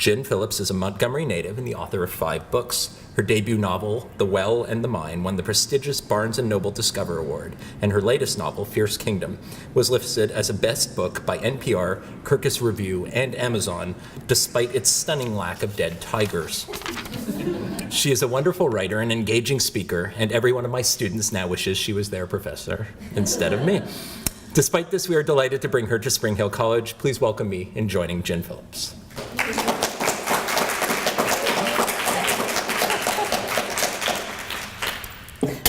Gin Phillips is a Montgomery native and the author of 5 books. Her debut novel, The Well and the Mine, won the prestigious Barnes & Noble Discover Award, and her latest novel, Fierce Kingdom, was listed as a best book by NPR, Kirkus Review, and Amazon, despite its stunning lack of dead tigers. She is a wonderful writer and engaging speaker, and every one of my students now wishes she was their professor instead of me. Despite this, we are delighted to bring her to Spring Hill College. Please welcome me in joining Gin Phillips.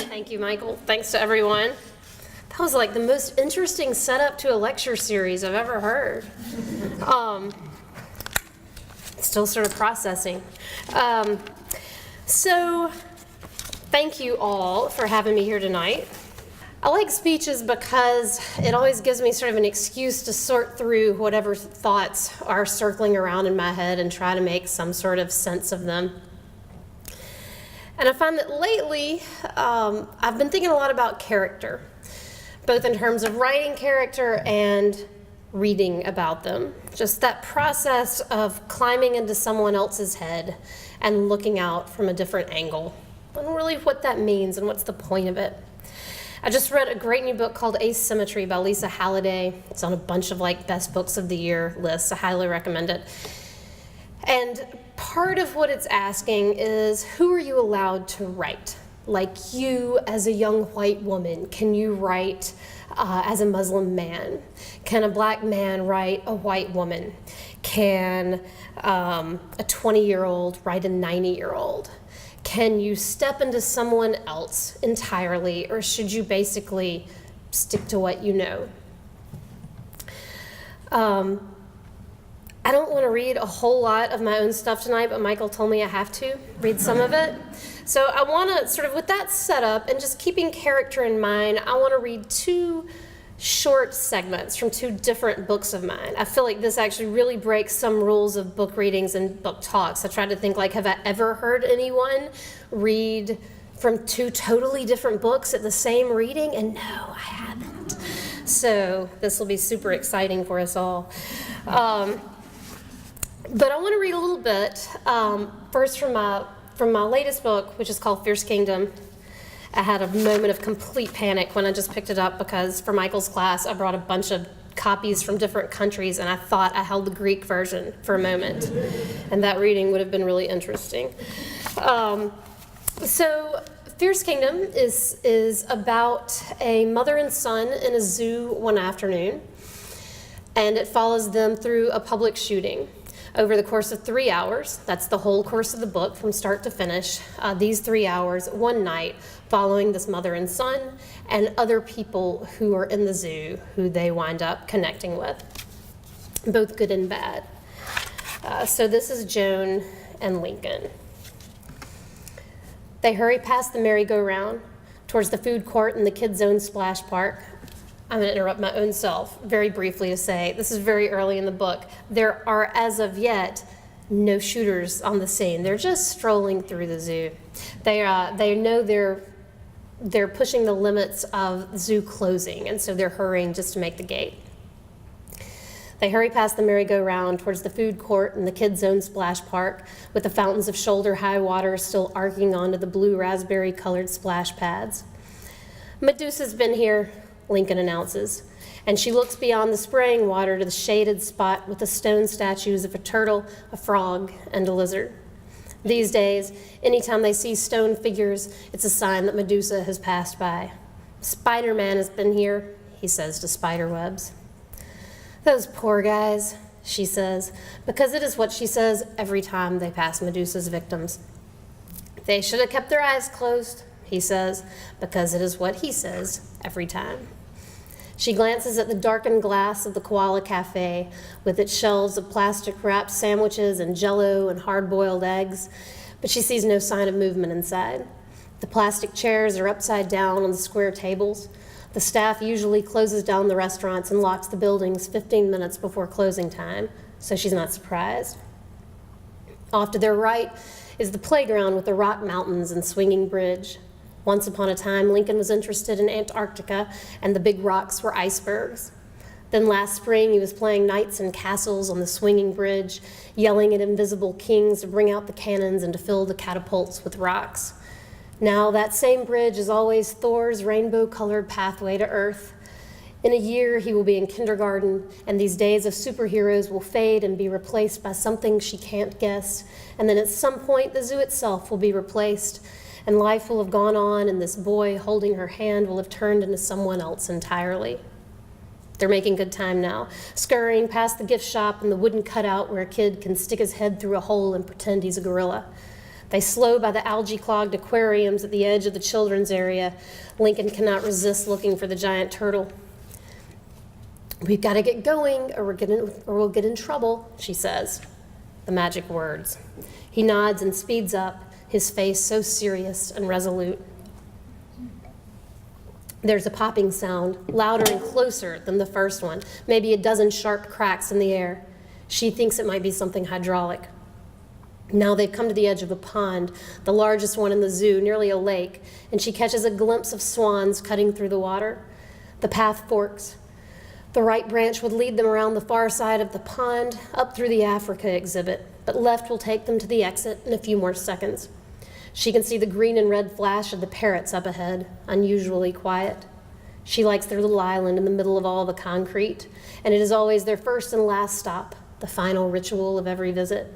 Thank you, Michael. Thanks to everyone. That was like the most interesting setup to a lecture series I've ever heard. Still sort of processing. So thank you all for having me here tonight. I like speeches because it always gives me sort of an excuse to sort through whatever thoughts are circling around in my head and try to make some sort of sense of them. And I find that lately, I've been thinking a lot about character, both in terms of writing character and reading about them. Just that process of climbing into someone else's head and looking out from a different angle, and really what that means and what's the point of it. I just read a great new book called Asymmetry by Lisa Halliday. It's on a bunch of like best books of the year lists. I highly recommend it. And part of what it's asking is, who are you allowed to write? Like you as a young white woman, can you write as a Muslim man? Can a black man write a white woman? Can a 20-year-old write a 90-year-old? Can you step into someone else entirely, or should you basically stick to what you know? I don't want to read a whole lot of my own stuff tonight, but Michael told me I have to read some of it. So I want to sort of, with that set up and just keeping character in mind, I want to read 2 short segments from 2 different books of mine. I feel like this actually really breaks some rules of book readings and book talks. I tried to think, like, have I ever heard anyone read from 2 totally different books at the same reading? And no, I haven't. So this will be super exciting for us all. But I want to read a little bit, first from my latest book, which is called Fierce Kingdom. I had a moment of complete panic when I just picked it up because for Michael's class, I brought a bunch of copies from different countries, and I thought I held the Greek version for a moment, and that reading would have been really interesting. So Fierce Kingdom is about a mother and son in a zoo one afternoon, and it follows them through a public shooting. Over the course of 3 hours, that's the whole course of the book from start to finish, these 3 hours, one night, following this mother and son and other people who are in the zoo who they wind up connecting with, both good and bad. So this is Joan and Lincoln. They hurry past the merry-go-round towards the food court and the kids' zone splash park. I'm going to interrupt my own self very briefly to say, this is very early in the book. There are, as of yet, no shooters on the scene. They're just strolling through the zoo. They know they're pushing the limits of zoo closing, and so they're hurrying just to make the gate. They hurry past the merry-go-round towards the food court and the kids' zone splash park, with the fountains of shoulder-high water still arcing onto the blue raspberry-colored splash pads. Medusa's been here, Lincoln announces, and she looks beyond the spraying water to the shaded spot with the stone statues of a turtle, a frog, and a lizard. These days, anytime they see stone figures, it's a sign that Medusa has passed by. Spider-Man has been here, he says to Spiderwebs. Those poor guys, she says, because it is what she says every time they pass Medusa's victims. They should have kept their eyes closed, he says, because it is what he says every time. She glances at the darkened glass of the Koala Cafe with its shelves of plastic-wrapped sandwiches and Jell-O and hard-boiled eggs, but she sees no sign of movement inside. The plastic chairs are upside down on the square tables. The staff usually closes down the restaurants and locks the buildings 15 minutes before closing time, so she's not surprised. Off to their right is the playground with the rock mountains and swinging bridge. Once upon a time, Lincoln was interested in Antarctica, and the big rocks were icebergs. Then last spring, he was playing knights and castles on the swinging bridge, yelling at invisible kings to bring out the cannons and to fill the catapults with rocks. Now that same bridge is always Thor's rainbow-colored pathway to Earth. In a year, he will be in kindergarten, and these days of superheroes will fade and be replaced by something she can't guess. And then at some point, the zoo itself will be replaced, and life will have gone on, and this boy holding her hand will have turned into someone else entirely. They're making good time now, scurrying past the gift shop and the wooden cutout where a kid can stick his head through a hole and pretend he's a gorilla. They slow by the algae-clogged aquariums at the edge of the children's area. Lincoln cannot resist looking for the giant turtle. "We've got to get going or we'll get in trouble," she says. The magic words. He nods and speeds up, his face so serious and resolute. There's a popping sound, louder and closer than the first one, maybe a dozen sharp cracks in the air. She thinks it might be something hydraulic. Now they've come to the edge of a pond, the largest one in the zoo, nearly a lake, and she catches a glimpse of swans cutting through the water. The path forks. The right branch would lead them around the far side of the pond, up through the Africa exhibit, but left will take them to the exit in a few more seconds. She can see the green and red flash of the parrots up ahead, unusually quiet. She likes their little island in the middle of all the concrete, and it is always their first and last stop, the final ritual of every visit.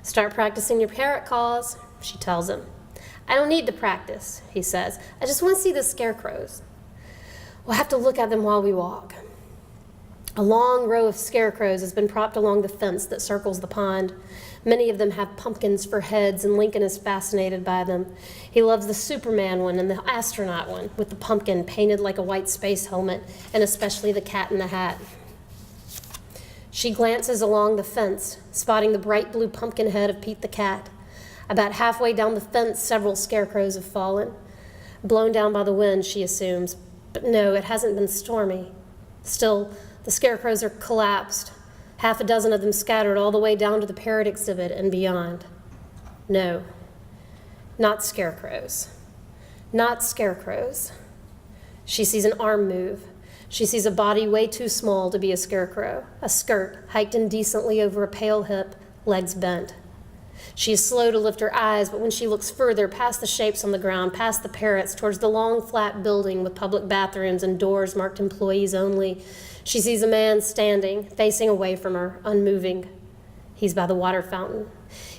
"Start practicing your parrot calls," she tells him. "I don't need to practice," he says. "I just want to see the scarecrows." "We'll have to look at them while we walk." A long row of scarecrows has been propped along the fence that circles the pond. Many of them have pumpkins for heads, and Lincoln is fascinated by them. He loves the Superman one and the astronaut one, with the pumpkin painted like a white space helmet, and especially the cat in the hat. She glances along the fence, spotting the bright blue pumpkin head of Pete the cat. About halfway down the fence, several scarecrows have fallen. Blown down by the wind, she assumes. But no, it hasn't been stormy. Still, the scarecrows are collapsed, half a dozen of them scattered all the way down to the parrot exhibit and beyond. No, not scarecrows. Not scarecrows. She sees an arm move. She sees a body way too small to be a scarecrow, a skirt hiked indecently over a pale hip, legs bent. She is slow to lift her eyes, but when she looks further, past the shapes on the ground, past the parrots, towards the long, flat building with public bathrooms and doors marked employees only, she sees a man standing, facing away from her, unmoving. He's by the water fountain.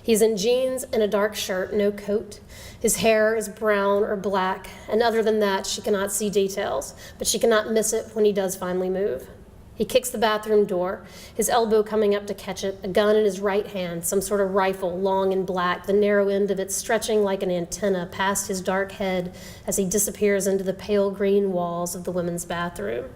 He's in jeans and a dark shirt, no coat. His hair is brown or black, and other than that, she cannot see details, but she cannot miss it when he does finally move. He kicks the bathroom door, his elbow coming up to catch it, a gun in his right hand, some sort of rifle, long and black, the narrow end of it stretching like an antenna past his dark head as he disappears into the pale green walls of the women's bathroom.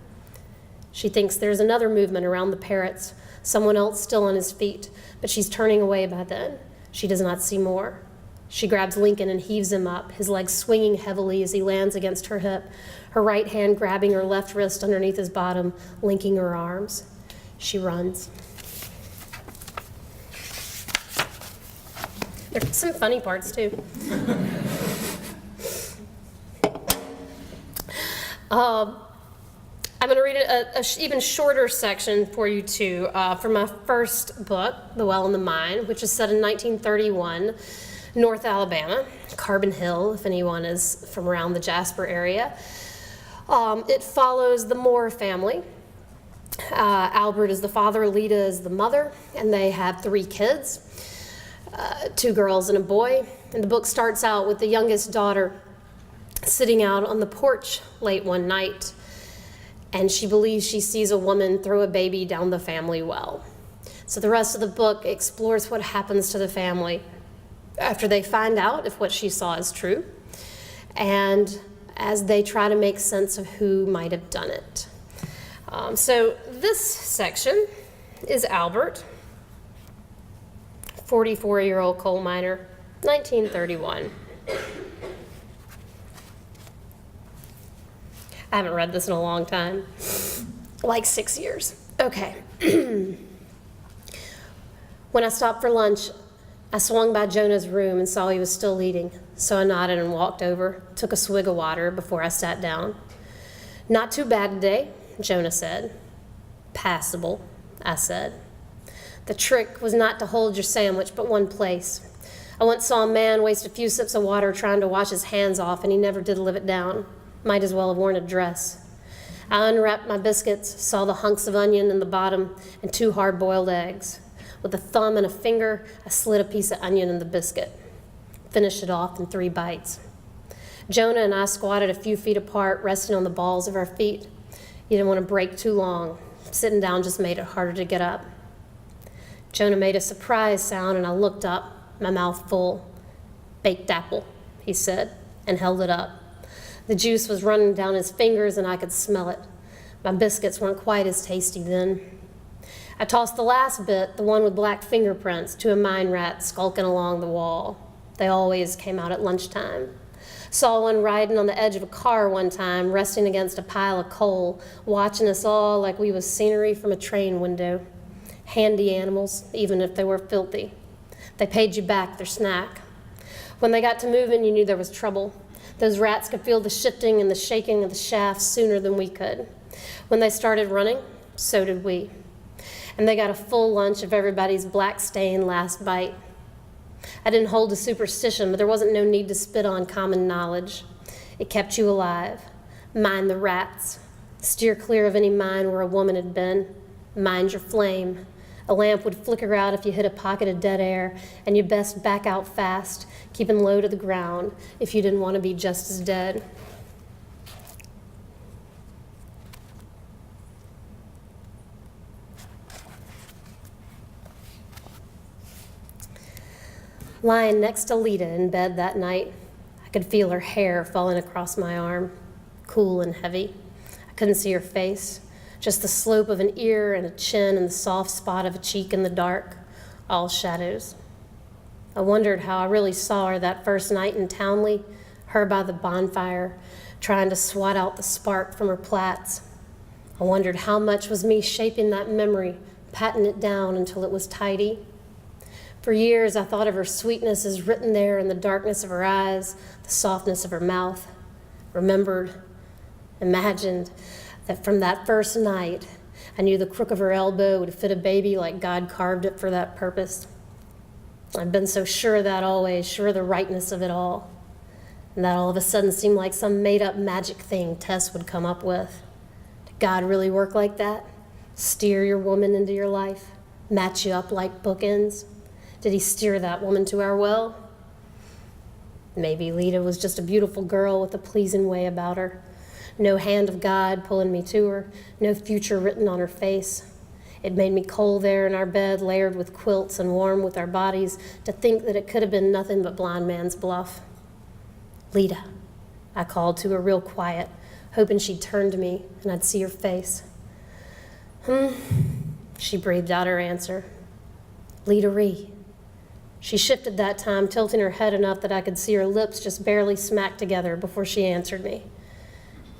She thinks there's another movement around the parrots, someone else still on his feet, but she's turning away by then. She does not see more. She grabs Lincoln and heaves him up, his legs swinging heavily as he lands against her hip, her right hand grabbing her left wrist underneath his bottom, linking her arms. She runs. There's some funny parts, too. I'm going to read an even shorter section for you, too, from my first book, The Well and the Mine, which is set in 1931, North Alabama, Carbon Hill, if anyone is from around the Jasper area. It follows the Moore family. Albert is the father, Lita is the mother, and they have 3 kids, 2 girls and a boy. And the book starts out with the youngest daughter sitting out on the porch late one night, and she believes she sees a woman throw a baby down the family well. So the rest of the book explores what happens to the family after they find out if what she saw is true, and as they try to make sense of who might have done it. So this section is Albert, 44-year-old coal miner, 1931. I haven't read this in a long time, like 6 years. Okay. When I stopped for lunch, I swung by Jonah's room and saw he was still eating, so I nodded and walked over, took a swig of water before I sat down. "Not too bad today," Jonah said. Passable, I said. The trick was not to hold your sandwich but one place. I once saw a man waste a few sips of water trying to wash his hands off, and he never did live it down. Might as well have worn a dress. I unwrapped my biscuits, saw the hunks of onion in the bottom, and 2 hard-boiled eggs. With a thumb and a finger, I slid a piece of onion in the biscuit. Finished it off in 3 bites. Jonah and I squatted a few feet apart, resting on the balls of our feet. You didn't want to break too long. Sitting down just made it harder to get up. Jonah made a surprise sound, and I looked up, my mouth full. "Baked apple," he said, and held it up. The juice was running down his fingers, and I could smell it. My biscuits weren't quite as tasty then. I tossed the last bit, the one with black fingerprints, to a mine rat skulking along the wall. They always came out at lunchtime. Saw one riding on the edge of a car one time, resting against a pile of coal, watching us all like we was scenery from a train window. Handy animals, even if they were filthy. They paid you back their snack. When they got to moving, you knew there was trouble. Those rats could feel the shifting and the shaking of the shafts sooner than we could. When they started running, so did we. And they got a full lunch of everybody's black-stained last bite. I didn't hold a superstition, but there wasn't no need to spit on common knowledge. It kept you alive. Mind the rats. Steer clear of any mine where a woman had been. Mind your flame. A lamp would flicker out if you hit a pocket of dead air, and you best back out fast, keeping low to the ground if you didn't want to be just as dead. Lying next to Lita in bed that night, I could feel her hair falling across my arm, cool and heavy. I couldn't see her face, just the slope of an ear and a chin and the soft spot of a cheek in the dark, all shadows. I wondered how I really saw her that first night in Townley, her by the bonfire, trying to swat out the spark from her plaits. I wondered how much was me shaping that memory, patting it down until it was tidy. For years, I thought of her sweetness as written there in the darkness of her eyes, the softness of her mouth. Remembered, imagined that from that first night, I knew the crook of her elbow would fit a baby like God carved it for that purpose. I've been so sure of that always, sure of the rightness of it all. And that all of a sudden seemed like some made-up magic thing Tess would come up with. Did God really work like that? Steer your woman into your life? Match you up like bookends? Did he steer that woman to our well? Maybe Lita was just a beautiful girl with a pleasing way about her. No hand of God pulling me to her, no future written on her face. It made me cold there in our bed, layered with quilts and warm with our bodies, to think that it could have been nothing but blind man's bluff. "Lita," I called to her real quiet, hoping she'd turn to me and I'd see her face. She breathed out her answer. "Lita Ree." She shifted that time, tilting her head enough that I could see her lips just barely smack together before she answered me.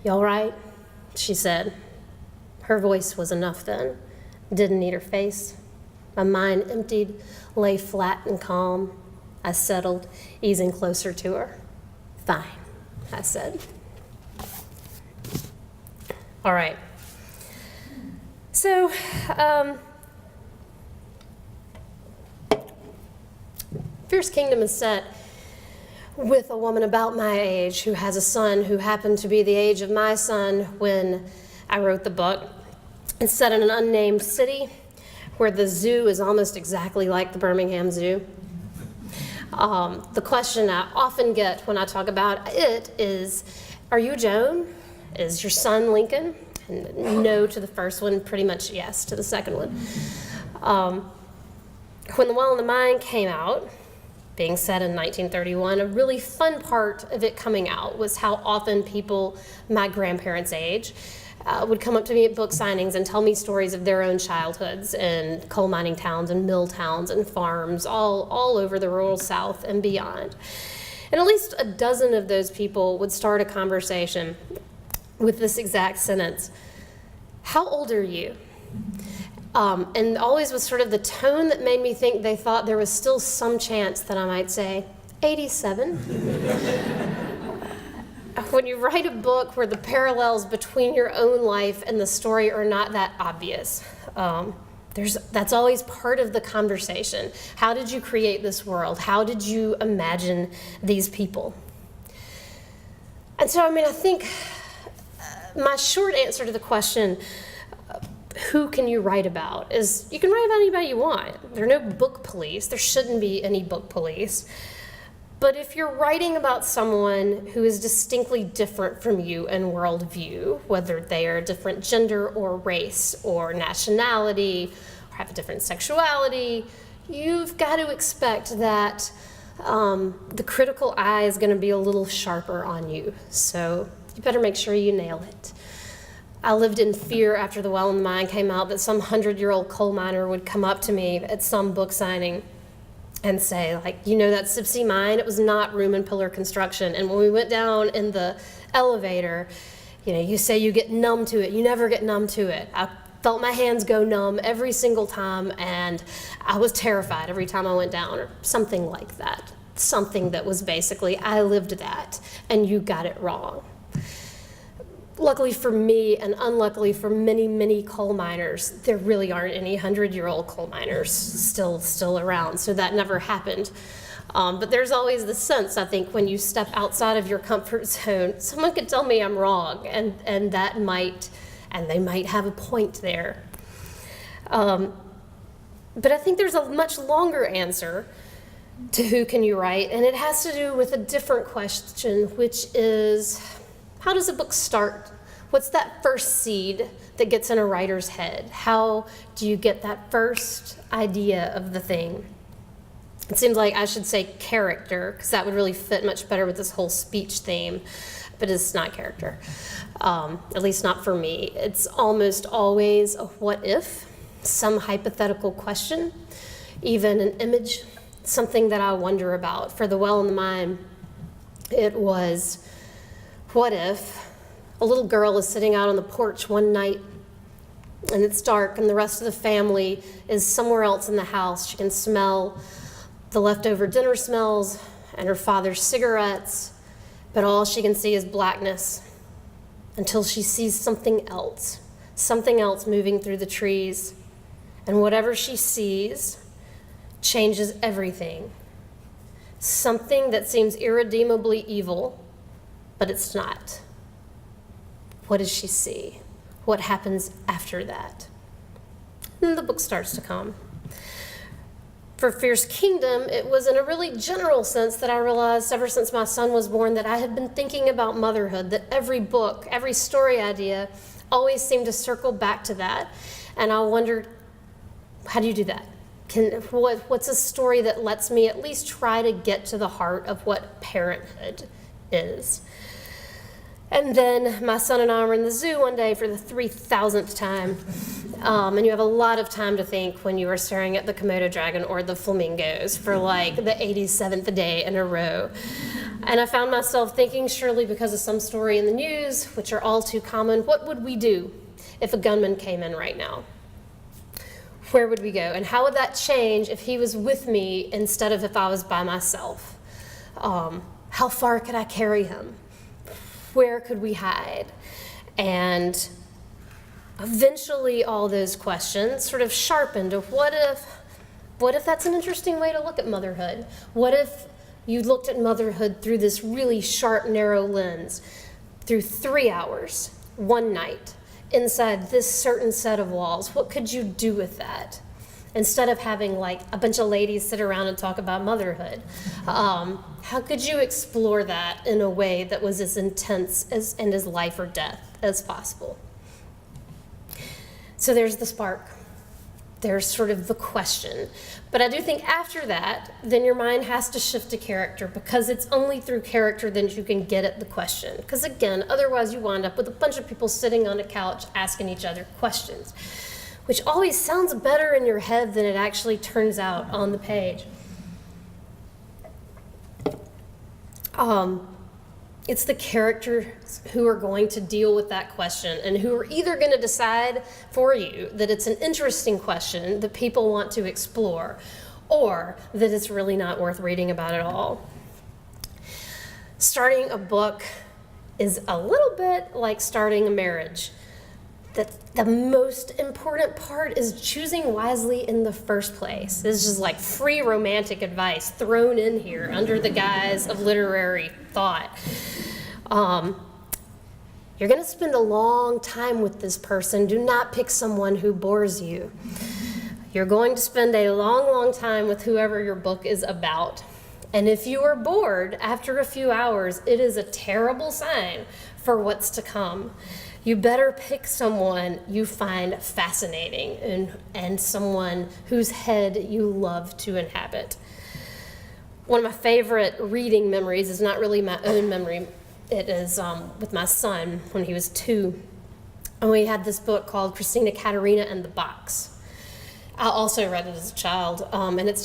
"You all right?" she said. Her voice was enough then. Didn't need her face. My mind emptied, lay flat and calm. I settled, easing closer to her. "Fine," I said. All right. So, Fierce Kingdom is set with a woman about my age who has a son who happened to be the age of my son when I wrote the book. It's set in an unnamed city where the zoo is almost exactly like the Birmingham Zoo. The question I often get when I talk about it is, are you Joan? Is your son Lincoln? And no to the first one, pretty much yes to the second one. When The Well in the Mind came out, being set in 1931, a really fun part of it coming out was how often people my grandparents' age would come up to me at book signings and tell me stories of their own childhoods in coal mining towns and mill towns and farms all over the rural South and beyond. And at least a dozen of those people would start a conversation with this exact sentence: "How old are you?" And always was sort of the tone that made me think they thought there was still some chance that I might say, 87. when you write a book where the parallels between your own life and the story are not that obvious. That's always part of the conversation. How did you create this world? How did you imagine these people? And so, I think my short answer to the question, who can you write about, is you can write about anybody you want. There are no book police. There shouldn't be any book police. But if you're writing about someone who is distinctly different from you in worldview, whether they are a different gender or race or nationality or have a different sexuality, you've got to expect that the critical eye is going to be a little sharper on you. So you better make sure you nail it. I lived in fear after The Well and the Mine came out that some 100-year-old coal miner would come up to me at some book signing and say, like, that Sipsey mine, it was not room and pillar construction. And when we went down in the elevator, you say you get numb to it. You never get numb to it. I felt my hands go numb every single time, and I was terrified every time I went down, or something like that. Something that was basically, I lived that, and you got it wrong. Luckily for me, and unluckily for many, many coal miners, there really aren't any 100-year-old coal miners still around, so that never happened. But there's always the sense, I think, when you step outside of your comfort zone, someone could tell me I'm wrong, and they might have a point there. But I think there's a much longer answer to who can you write, and it has to do with a different question, which is, how does a book start? What's that first seed that gets in a writer's head? How do you get that first idea of the thing? It seems like I should say character, because that would really fit much better with this whole speech theme, but it's not character, at least not for me. It's almost always a what if, some hypothetical question, even an image, something that I wonder about. For The Well and the Mine, it was, what if a little girl is sitting out on the porch one night and it's dark and the rest of the family is somewhere else in the house. She can smell the leftover dinner smells and her father's cigarettes, but all she can see is blackness until she sees something else moving through the trees. And whatever she sees changes everything. Something that seems irredeemably evil, but it's not. What does she see? What happens after that? And the book starts to come. For Fierce Kingdom, it was in a really general sense that I realized ever since my son was born that I had been thinking about motherhood, that every book, every story idea always seemed to circle back to that. And I wondered, how do you do that? What's a story that lets me at least try to get to the heart of what parenthood is? And then my son and I were in the zoo one day for the 3,000th time. And you have a lot of time to think when you are staring at the Komodo dragon or the flamingos for like the 87th day in a row. And I found myself thinking, surely because of some story in the news, which are all too common, what would we do if a gunman came in right now? Where would we go? And how would that change if he was with me instead of if I was by myself? How far could I carry him? Where could we hide? And eventually all those questions sort of sharpened of what if that's an interesting way to look at motherhood? What if you looked at motherhood through this really sharp, narrow lens, through 3 hours, one night, inside this certain set of walls? What could you do with that? Instead of having like a bunch of ladies sit around and talk about motherhood. How could you explore that in a way that was as intense and as life or death as possible? So there's the spark. There's sort of the question. But I do think after that, then your mind has to shift to character, because it's only through character that you can get at the question. Because again, otherwise you wind up with a bunch of people sitting on a couch asking each other questions, which always sounds better in your head than it actually turns out on the page. It's the characters who are going to deal with that question and who are either going to decide for you that it's an interesting question that people want to explore, or that it's really not worth reading about at all. Starting a book is a little bit like starting a marriage. The most important part is choosing wisely in the first place. This is just like free romantic advice thrown in here under the guise of literary thought. You're going to spend a long time with this person. Do not pick someone who bores you. You're going to spend a long, long time with whoever your book is about. And if you are bored after a few hours, it is a terrible sign for what's to come. You better pick someone you find fascinating and someone whose head you love to inhabit. One of my favorite reading memories is not really my own memory. It is with my son when he was 2. And we had this book called Christina Katharina and the Box. I also read it as a child, and it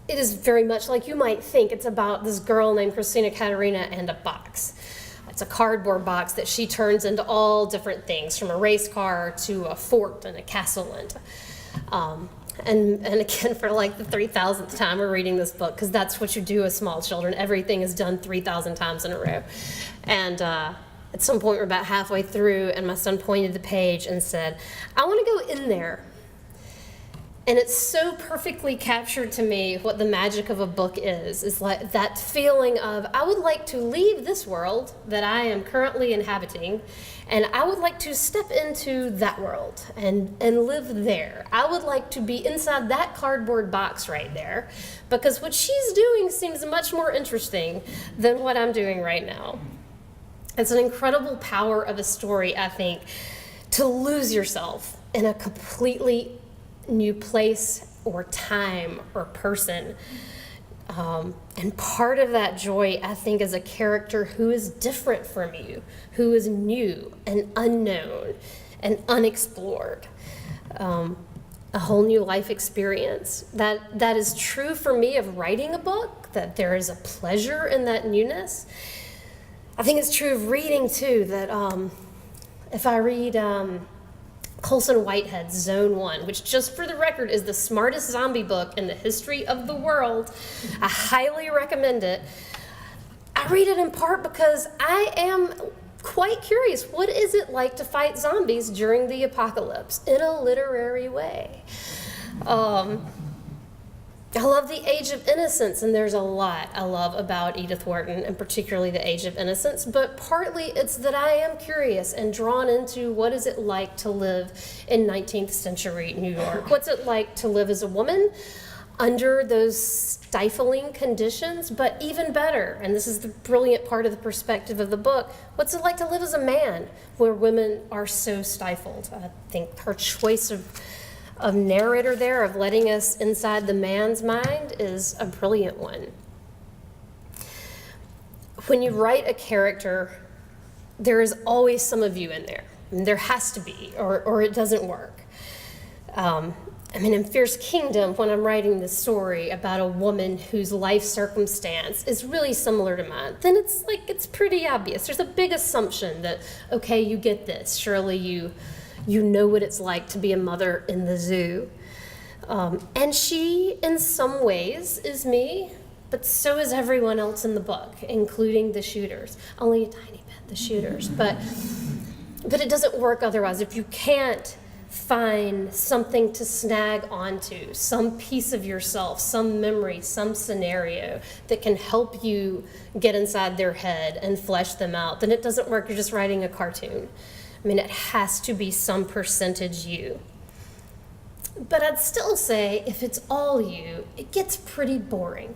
is very much like you might think. It's about this girl named Christina Katharina and a box. It's a cardboard box that she turns into all different things, from a race car to a fort and a castle. And again, for like the 3,000th time we're reading this book, because that's what you do with small children. Everything is done 3,000 times in a row. And at some point we're about halfway through, and my son pointed the page and said, "I want to go in there." And it's so perfectly captured to me what the magic of a book is like that feeling of, I would like to leave this world that I am currently inhabiting, and I would like to step into that world and live there. I would like to be inside that cardboard box right there, because what she's doing seems much more interesting than what I'm doing right now. It's an incredible power of a story, I think, to lose yourself in a completely new place or time or person. And part of that joy, I think, is a character who is different from you, who is new and unknown and unexplored. A whole new life experience. That is true for me of writing a book, that there is a pleasure in that newness. I think it's true of reading too, that if I read Colson Whitehead's Zone 1, which, just for the record, is the smartest zombie book in the history of the world. I highly recommend it. I read it in part because I am quite curious. What is it like to fight zombies during the apocalypse in a literary way? I love The Age of Innocence, and there's a lot I love about Edith Wharton, and particularly The Age of Innocence, but partly it's that I am curious and drawn into what is it like to live in 19th century New York? What's it like to live as a woman under those stifling conditions? But even better, and this is the brilliant part of the perspective of the book, what's it like to live as a man where women are so stifled? I think her choice of narrator there, of letting us inside the man's mind, is a brilliant one. When you write a character, there is always some of you in there. And there has to be, or it doesn't work. In Fierce Kingdom, when I'm writing this story about a woman whose life circumstance is really similar to mine, then it's pretty obvious. There's a big assumption that, okay, you get this. Surely you know what it's like to be a mother in the zoo. And she, in some ways, is me, but so is everyone else in the book, including the shooters. Only a tiny bit, the shooters. But it doesn't work otherwise. If you can't find something to snag onto, some piece of yourself, some memory, some scenario that can help you get inside their head and flesh them out, then it doesn't work. You're just writing a cartoon. It has to be some percentage you. But I'd still say, if it's all you, it gets pretty boring.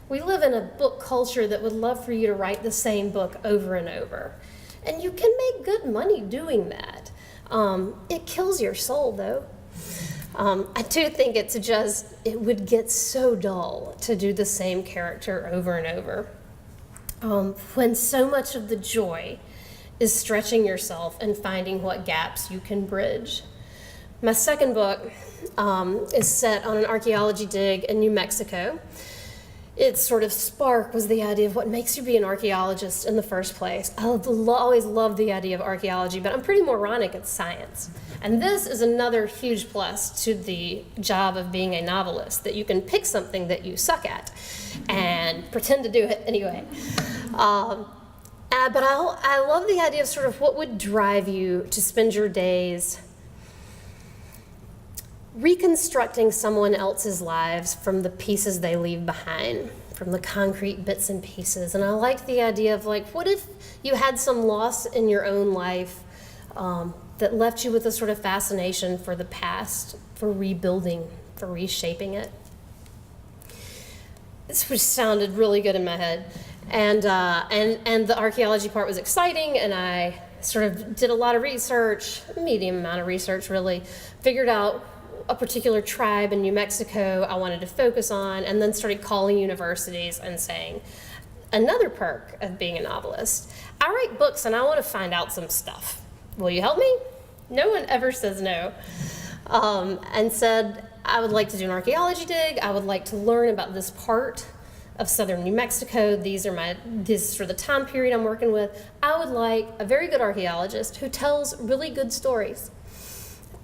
We live in a book culture that would love for you to write the same book over and over. And you can make good money doing that. It kills your soul, though. I do think it would get so dull to do the same character over and over. When so much of the joy is stretching yourself and finding what gaps you can bridge. My second book is set on an archaeology dig in New Mexico. Its sort of spark was the idea of what makes you be an archaeologist in the first place. I always loved the idea of archaeology, but I'm pretty moronic at science. And this is another huge plus to the job of being a novelist, that you can pick something that you suck at and pretend to do it anyway. But I love the idea of sort of what would drive you to spend your days reconstructing someone else's lives from the pieces they leave behind, from the concrete bits and pieces. And I like the idea of, like, what if you had some loss in your own life that left you with a sort of fascination for the past, for rebuilding, for reshaping it. This which sounded really good in my head. And the archaeology part was exciting, and I sort of did a lot of research, a medium amount of research really, figured out a particular tribe in New Mexico I wanted to focus on, and then started calling universities and saying, another perk of being a novelist, I write books and I want to find out some stuff. Will you help me? No one ever says no. And said, I would like to do an archaeology dig. I would like to learn about this part of southern New Mexico. This is for the time period I'm working with. I would like a very good archaeologist who tells really good stories.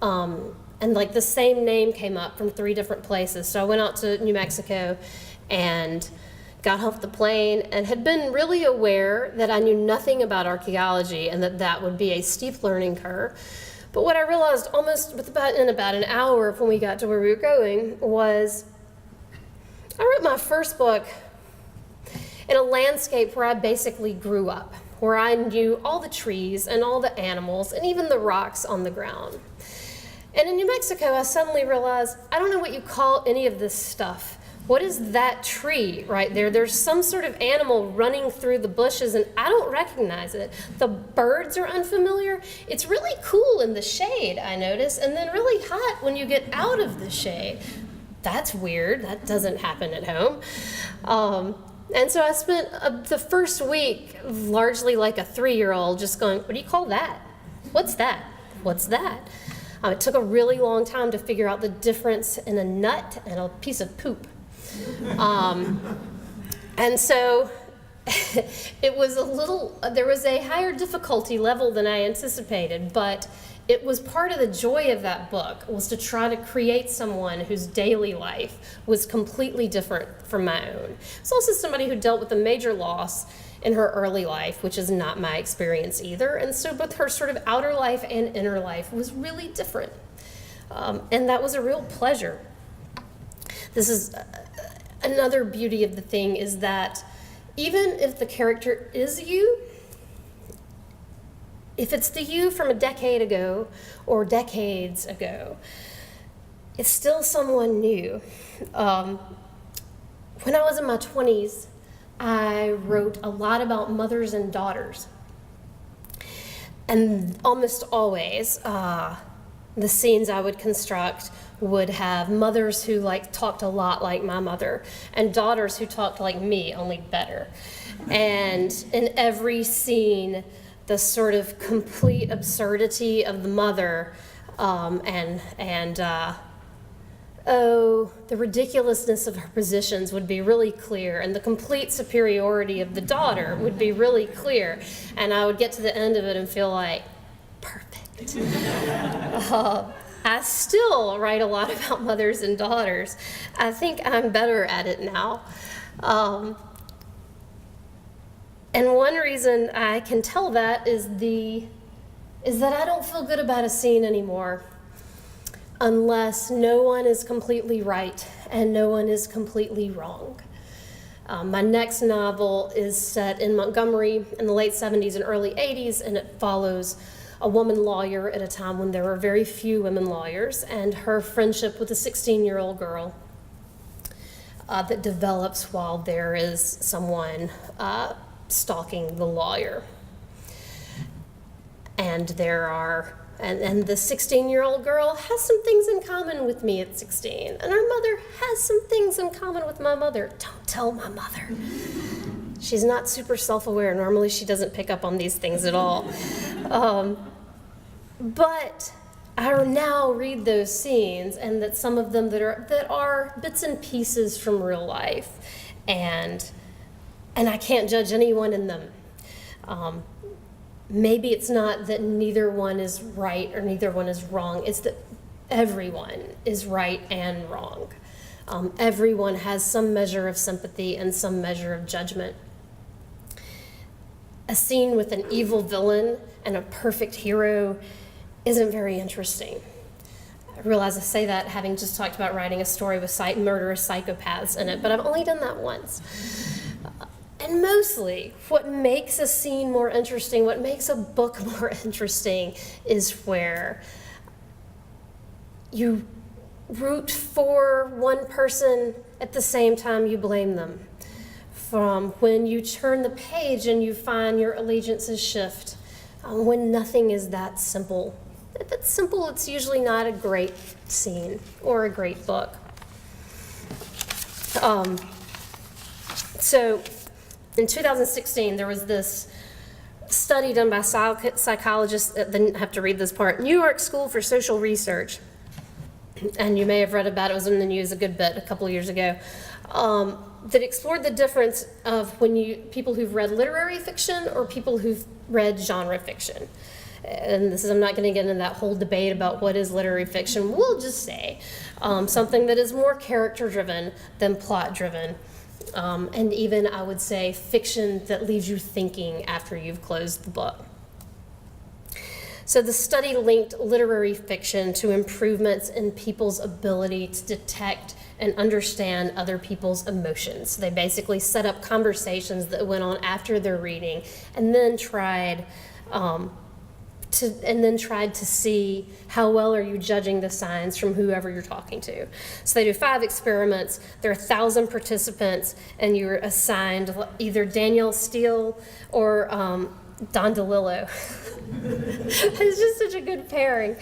And like the same name came up from 3 different places. So I went out to New Mexico and got off the plane and had been really aware that I knew nothing about archaeology and that would be a steep learning curve. But what I realized in about an hour of when we got to where we were going was I wrote my first book in a landscape where I basically grew up, where I knew all the trees and all the animals and even the rocks on the ground. And in New Mexico, I suddenly realized, I don't know what you call any of this stuff. What is that tree right there? There's some sort of animal running through the bushes, and I don't recognize it. The birds are unfamiliar. It's really cool in the shade, I notice, and then really hot when you get out of the shade. That's weird. That doesn't happen at home. And so I spent the first week largely like a 3-year-old just going, what do you call that? What's that? What's that? It took a really long time to figure out the difference in a nut and a piece of poop. And so it was there was a higher difficulty level than I anticipated, but it was part of the joy of that book was to try to create someone whose daily life was completely different from my own. It's also somebody who dealt with a major loss in her early life, which is not my experience either. And so both her sort of outer life and inner life was really different. And that was a real pleasure. This is another beauty of the thing is that even if the character is you, if it's the you from a decade ago or decades ago, it's still someone new. When I was in my 20s, I wrote a lot about mothers and daughters. And almost always, the scenes I would construct would have mothers who talked a lot like my mother and daughters who talked like me, only better. And in every scene, the sort of complete absurdity of the mother the ridiculousness of her positions would be really clear, and the complete superiority of the daughter would be really clear. And I would get to the end of it and feel like, perfect. I still write a lot about mothers and daughters. I think I'm better at it now. And one reason I can tell that is that I don't feel good about a scene anymore unless no one is completely right and no one is completely wrong. My next novel is set in Montgomery in the late 70s and early 80s, and it follows a woman lawyer at a time when there were very few women lawyers, and her friendship with a 16-year-old girl that develops while there is someone stalking the lawyer. And and the 16-year-old girl has some things in common with me at 16, and her mother has some things in common with my mother. Don't tell my mother. She's not super self-aware. Normally she doesn't pick up on these things at all. But I now read those scenes, and that some of them that are bits and pieces from real life, and I can't judge anyone in them. Maybe it's not that neither one is right or neither one is wrong. It's that everyone is right and wrong. Everyone has some measure of sympathy and some measure of judgment. a scene with an evil villain and a perfect hero isn't very interesting. I realize I say that having just talked about writing a story with murderous psychopaths in it, but I've only done that once. And mostly, what makes a scene more interesting, what makes a book more interesting, is where you root for one person at the same time you blame them. From when you turn the page and you find your allegiances shift, when nothing is that simple. If it's simple, it's usually not a great scene or a great book. So in 2016, there was this study done by psychologists, didn't have to read this part, New York School for Social Research, and you may have read about it, it was in the news a good bit a couple of years ago, that explored the difference of people who've read literary fiction or people who've read genre fiction. And I'm not going to get into that whole debate about what is literary fiction. We'll just say something that is more character-driven than plot-driven. And even, I would say, fiction that leaves you thinking after you've closed the book. So the study linked literary fiction to improvements in people's ability to detect and understand other people's emotions. They basically set up conversations that went on after their reading, and then tried to see how well are you judging the signs from whoever you're talking to. So they do 5 experiments. There are 1,000 participants, and you're assigned either Danielle Steele or Don DeLillo. It's just such a good pairing.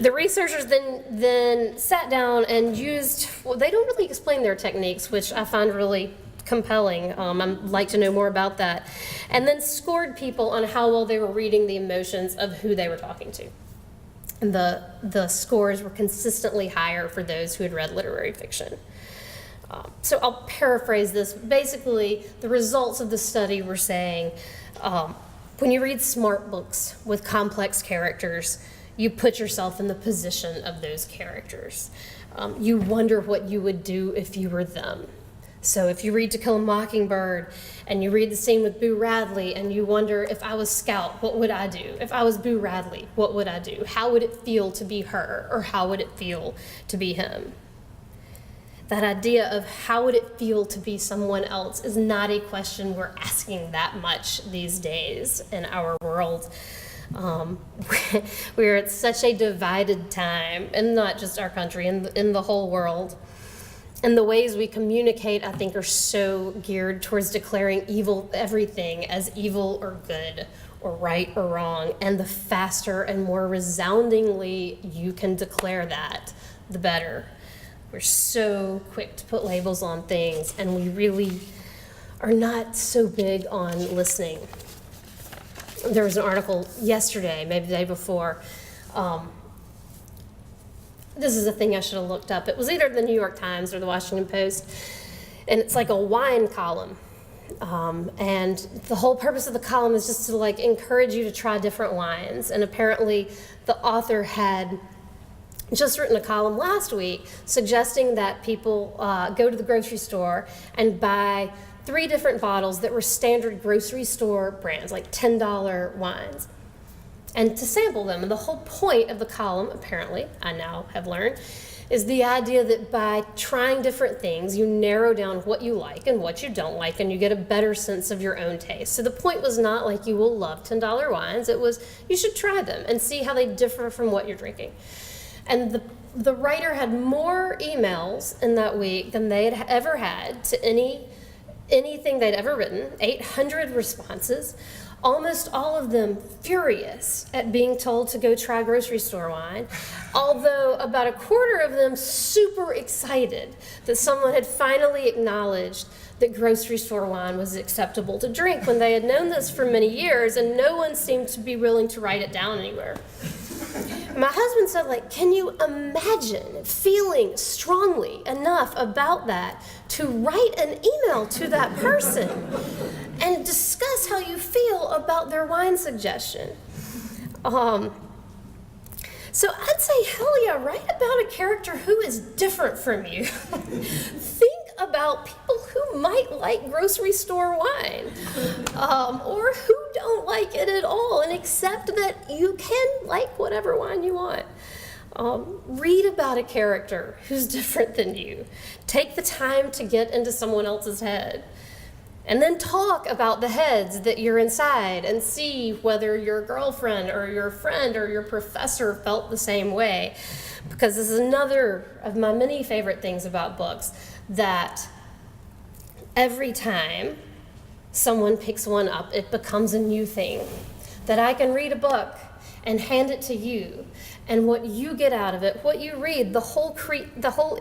The researchers then sat down and used, well, they don't really explain their techniques, which I find really compelling. I'd like to know more about that. And then scored people on how well they were reading the emotions of who they were talking to. And the scores were consistently higher for those who had read literary fiction. So I'll paraphrase this. Basically, the results of the study were saying, when you read smart books with complex characters, you put yourself in the position of those characters. You wonder what you would do if you were them. So if you read To Kill a Mockingbird and you read the scene with Boo Radley and you wonder, if I was Scout, what would I do? If I was Boo Radley, what would I do? How would it feel to be her, or how would it feel to be him? That idea of how would it feel to be someone else is not a question we're asking that much these days in our world. We're at such a divided time, and not just our country, in the whole world. And the ways we communicate, I think, are so geared towards declaring everything as evil or good, or right or wrong. And the faster and more resoundingly you can declare that, the better. We're so quick to put labels on things, and we really are not so big on listening. There was an article yesterday, maybe the day before. This is a thing I should have looked up. It was either the New York Times or the Washington Post, and it's like a wine column. And the whole purpose of the column is just to encourage you to try different wines. And apparently the author had just written a column last week suggesting that people go to the grocery store and buy 3 different bottles that were standard grocery store brands, like $10 wines, and to sample them. And the whole point of the column, apparently, I now have learned, is the idea that by trying different things, you narrow down what you like and what you don't like, and you get a better sense of your own taste. So the point was not like you will love $10 wines. It was you should try them and see how they differ from what you're drinking. And the writer had more emails in that week than they had ever had to anything they'd ever written, 800 responses, almost all of them furious at being told to go try grocery store wine, although about a quarter of them super excited that someone had finally acknowledged that grocery store wine was acceptable to drink when they had known this for many years, and no one seemed to be willing to write it down anywhere. My husband said, can you imagine feeling strongly enough about that to write an email to that person and discuss how you feel about their wine suggestion? So I'd say, hell yeah, write about a character who is different from you. Think about people who might like grocery store wine, or who don't like it at all, and accept that you can like whatever wine you want. Read about a character who's different than you. Take the time to get into someone else's head. And then talk about the heads that you're inside and see whether your girlfriend or your friend or your professor felt the same way. Because this is another of my many favorite things about books, that every time someone picks one up, it becomes a new thing. That I can read a book and hand it to you, and what you get out of it, what you read, the whole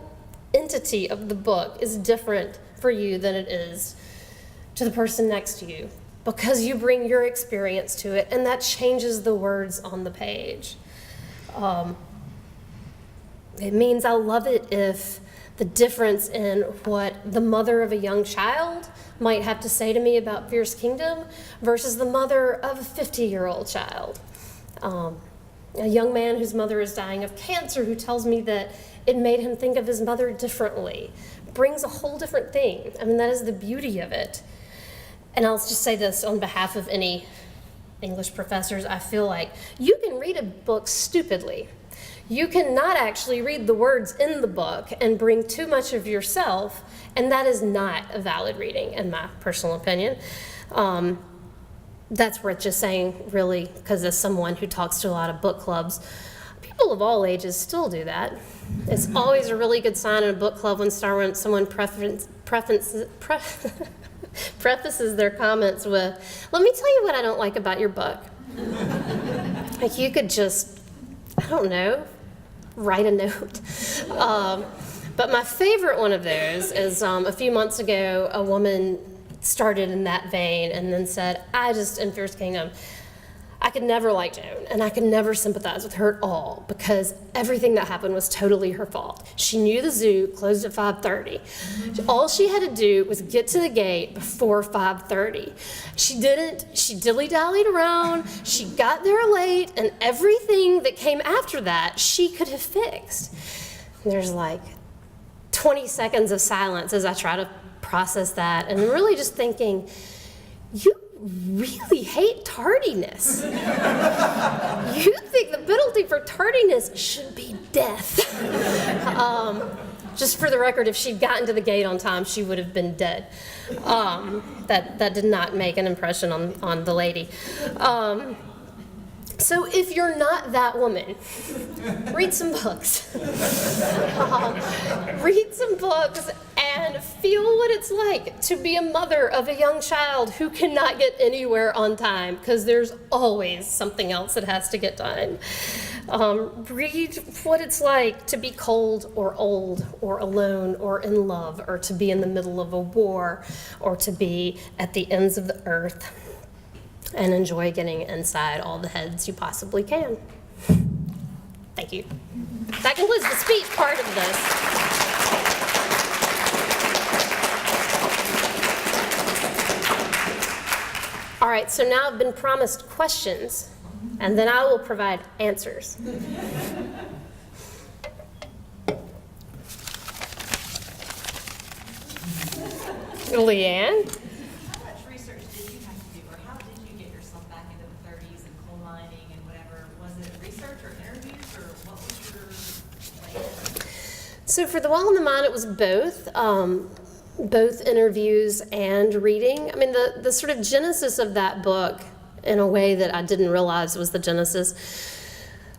entity of the book is different for you than it is to the person next to you, because you bring your experience to it, and that changes the words on the page. It means I love it if the difference in what the mother of a young child might have to say to me about Fierce Kingdom versus the mother of a 50-year-old child. A young man whose mother is dying of cancer who tells me that it made him think of his mother differently brings a whole different thing. I mean, that is the beauty of it. And I'll just say this on behalf of any English professors, I feel like you can read a book stupidly. You cannot actually read the words in the book and bring too much of yourself, and that is not a valid reading, in my personal opinion. That's worth just saying, really, because as someone who talks to a lot of book clubs, people of all ages still do that. It's always a really good sign in a book club when someone prefaces their comments with, "Let me tell you what I don't like about your book." Like, you could just, I don't know, write a note. But my favorite one of those is a few months ago, a woman started in that vein and then said, in Fierce Kingdom, I could never like Joan, and I could never sympathize with her at all, because everything that happened was totally her fault. She knew the zoo closed at 5:30. All she had to do was get to the gate before 5:30. She didn't. She dilly-dallied around. She got there late, and everything that came after that, she could have fixed. And there's like 20 seconds of silence as I try to process that, and I'm really just thinking, you really hate tardiness. You think the penalty for tardiness should be death. Just for the record, if she'd gotten to the gate on time, she would have been dead. That did not make an impression on the lady. So if you're not that woman, read some books. Read some books and feel what it's like to be a mother of a young child who cannot get anywhere on time, because there's always something else that has to get done. Read what it's like to be cold or old or alone or in love, or to be in the middle of a war, or to be at the ends of the earth, and enjoy getting inside all the heads you possibly can. Thank you. That concludes the speech part of this. All right, so now I've been promised questions, and then I will provide answers. Leanne? So for The Well in the Mind, it was both interviews and reading. I mean, the sort of genesis of that book, in a way that I didn't realize was the genesis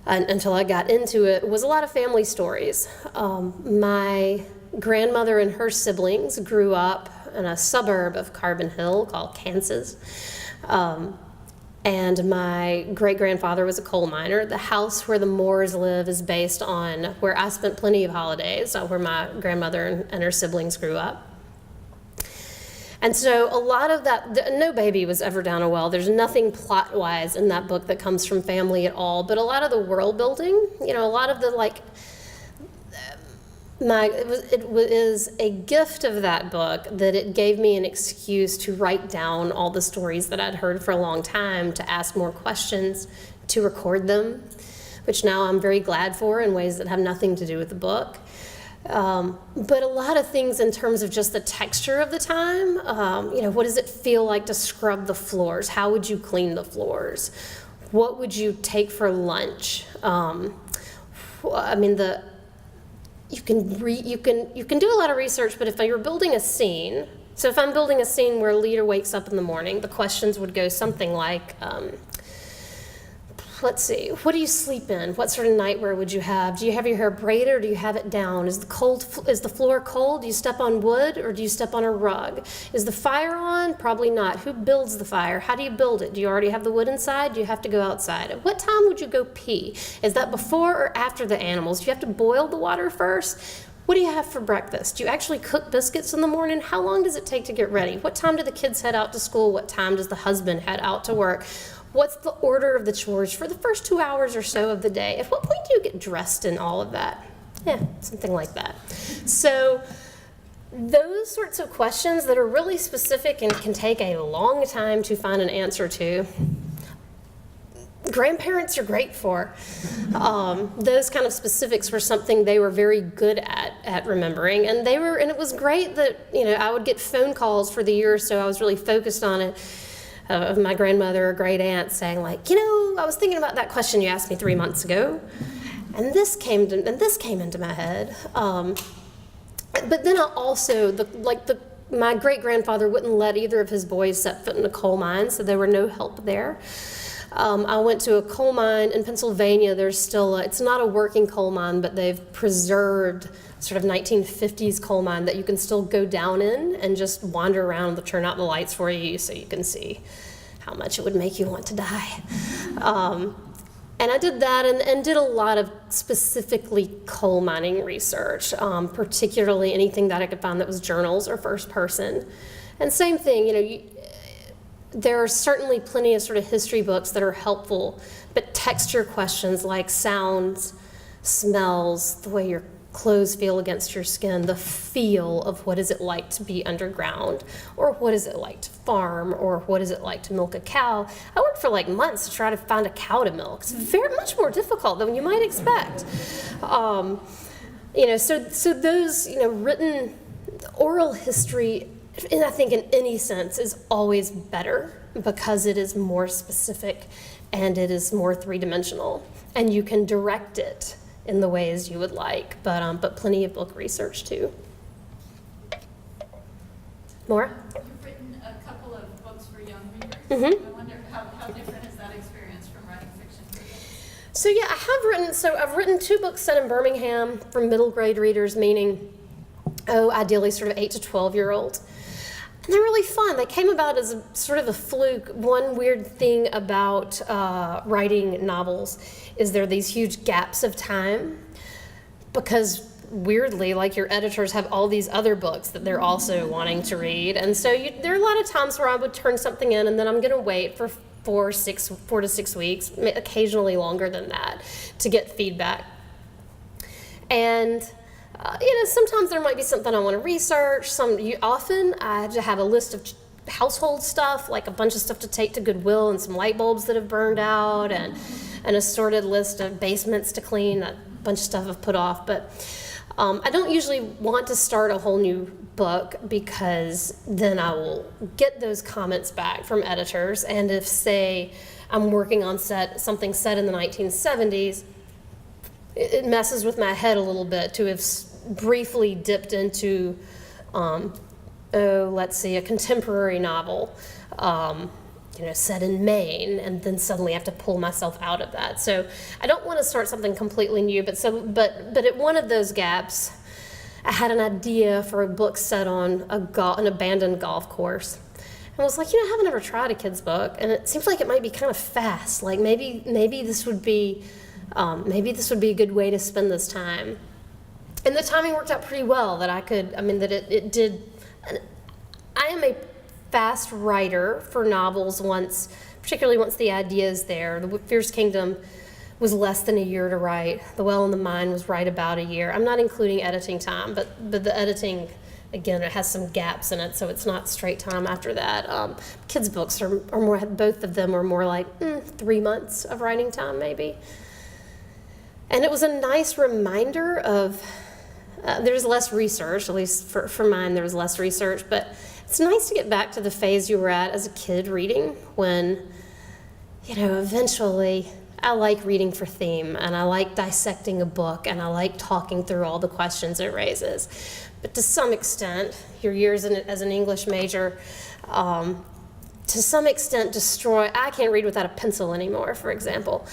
until I got into it, was a lot of family stories. My grandmother and her siblings grew up in a suburb of Carbon Hill called Kansas. And my great-grandfather was a coal miner. The house where the Moores live is based on where I spent plenty of holidays, where my grandmother and her siblings grew up. And so a lot of that, no baby was ever down a well. There's nothing plot-wise in that book that comes from family at all, but a lot of the world building, a lot of the it was a gift of that book that it gave me an excuse to write down all the stories that I'd heard for a long time, to ask more questions, to record them, which now I'm very glad for in ways that have nothing to do with the book. But a lot of things in terms of just the texture of the time, what does it feel like to scrub the floors? How would you clean the floors? What would you take for lunch? You can do a lot of research, but if you're building a scene, so if I'm building a scene where a leader wakes up in the morning, the questions would go something like, let's see, what do you sleep in? What sort of nightwear would you have? Do you have your hair braided or do you have it down? Is the floor cold? Do you step on wood or do you step on a rug? Is the fire on? Probably not. Who builds the fire? How do you build it? Do you already have the wood inside? Do you have to go outside? At what time would you go pee? Is that before or after the animals? Do you have to boil the water first? What do you have for breakfast? Do you actually cook biscuits in the morning? How long does it take to get ready? What time do the kids head out to school? What time does the husband head out to work? What's the order of the chores for the first 2 hours or so of the day? At what point do you get dressed in all of that? Yeah, something like that. So those sorts of questions that are really specific and can take a long time to find an answer to, grandparents are great for. Those kind of specifics were something they were very good at remembering, and it was great that I would get phone calls for the year or so I was really focused on it, of my grandmother or great aunt saying like, I was thinking about that question you asked me 3 months ago, and this came into my head. But then I also my great grandfather wouldn't let either of his boys set foot in a coal mine, so there were no help there. I went to a coal mine in Pennsylvania. There's still it's not a working coal mine, but they've preserved sort of 1950s coal mine that you can still go down in and just wander around. They'll turn out the lights for you so you can see how much it would make you want to die. And I did that and did a lot of specifically coal mining research, particularly anything that I could find that was journals or first person. And same thing, there are certainly plenty of sort of history books that are helpful, but texture questions like sounds, smells, the way your clothes feel against your skin, the feel of what is it like to be underground, or what is it like to farm, or what is it like to milk a cow. I worked for months to try to find a cow to milk. It's very much more difficult than you might expect. So those, written oral history, and I think in any sense, is always better because it is more specific and it is more three-dimensional, and you can direct it in the ways you would like, but plenty of book research too. Maura? You've written a couple of books for young readers. Mm-hmm. I wonder how different is that experience from writing fiction for kids? So yeah, I've written 2 books set in Birmingham for middle grade readers, meaning, ideally sort of 8 to 12-year-olds. And they're really fun. They came about as a sort of a fluke. One weird thing about writing novels is there are these huge gaps of time because weirdly, your editors have all these other books that they're also wanting to read. And so there are a lot of times where I would turn something in and then I'm going to wait for 4 to 6 weeks, occasionally longer than that, to get feedback. And sometimes there might be something I want to research. Often I have a list of household stuff, like a bunch of stuff to take to Goodwill and some light bulbs that have burned out and an assorted list of basements to clean, a bunch of stuff I've put off. But I don't usually want to start a whole new book because then I will get those comments back from editors. And if, say, I'm working on something set in the 1970s, it messes with my head a little bit to have briefly dipped into, let's see, a contemporary novel, set in Maine, and then suddenly have to pull myself out of that. So I don't want to start something completely new, but at one of those gaps, I had an idea for a book set on an abandoned golf course. And I was like, I haven't ever tried a kid's book, and it seems like it might be kind of fast. Like maybe this would be a good way to spend this time. And the timing worked out pretty well it did. I am a fast writer for novels particularly once the idea is there. The Fierce Kingdom was less than a year to write. The Well and the Mine was right about a year. I'm not including editing time, but the editing, again, it has some gaps in it, so it's not straight time after that. Kids' books are more, both of them are more like 3 months of writing time, maybe. And it was a nice reminder of There's less research, at least for mine there was less research, but it's nice to get back to the phase you were at as a kid reading when, eventually I like reading for theme, and I like dissecting a book, and I like talking through all the questions it raises. But to some extent, your years as an English major, to some extent I can't read without a pencil anymore, for example.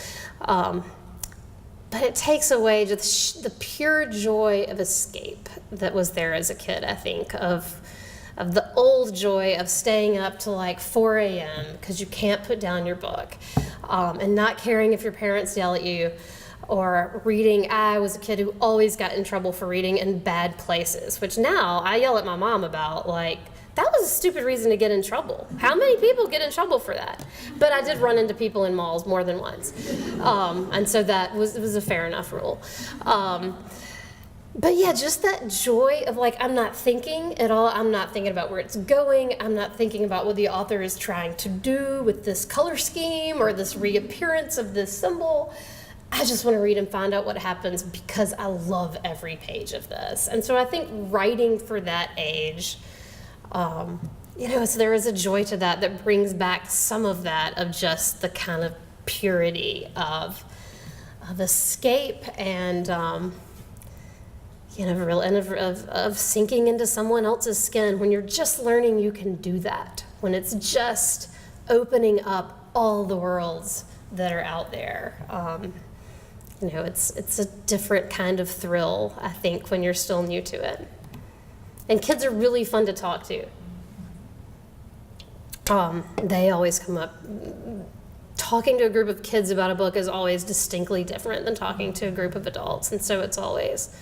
But it takes away just the pure joy of escape that was there as a kid, I think, of the old joy of staying up till like 4 a.m. because you can't put down your book, and not caring if your parents yell at you, or reading. I was a kid who always got in trouble for reading in bad places, which now I yell at my mom about, like, that was a stupid reason to get in trouble. How many people get in trouble for that? But I did run into people in malls more than once. And so it was a fair enough rule. But yeah, just that joy of, like, I'm not thinking at all. I'm not thinking about where it's going. I'm not thinking about what the author is trying to do with this color scheme or this reappearance of this symbol. I just want to read and find out what happens because I love every page of this. And so I think writing for that age, so there is a joy to that brings back some of that, of just the kind of purity of escape and, of sinking into someone else's skin when you're just learning you can do that, when it's just opening up all the worlds that are out there. It's a different kind of thrill, I think, when you're still new to it. And kids are really fun to talk to. They always come up. Talking to a group of kids about a book is always distinctly different than talking to a group of adults, and so it's always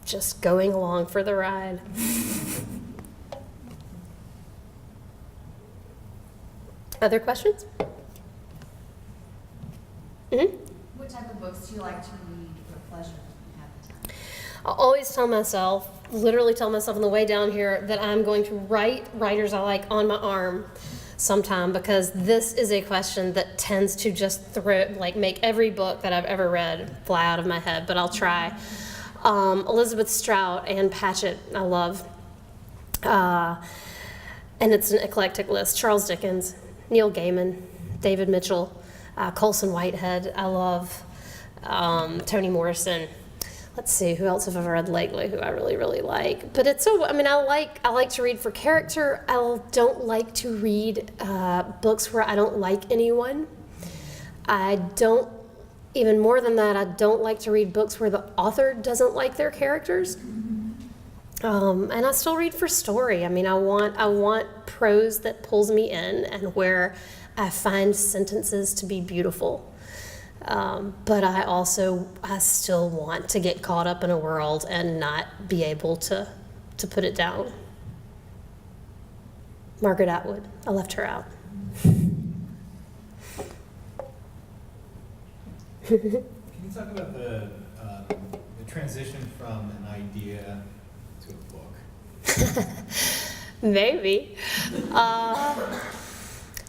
just going along for the ride. Other questions? Mm-hmm. What type of books do you like to read for pleasure when you have the time? I always literally tell myself on the way down here that I'm going to write writers I like on my arm sometime, because this is a question that tends to just make every book that I've ever read fly out of my head, but I'll try. Elizabeth Strout, Anne Patchett, I love. And it's an eclectic list. Charles Dickens, Neil Gaiman, David Mitchell, Colson Whitehead, I love. Toni Morrison. Let's see, who else have I read lately who I really, really like? But I like to read for character. I don't like to read books where I don't like anyone. Even more than that, I don't like to read books where the author doesn't like their characters. And I still read for story. I want prose that pulls me in and where I find sentences to be beautiful. But I still want to get caught up in a world and not be able to put it down. Margaret Atwood, I left her out. Can you talk about the transition from an idea to a book? Maybe.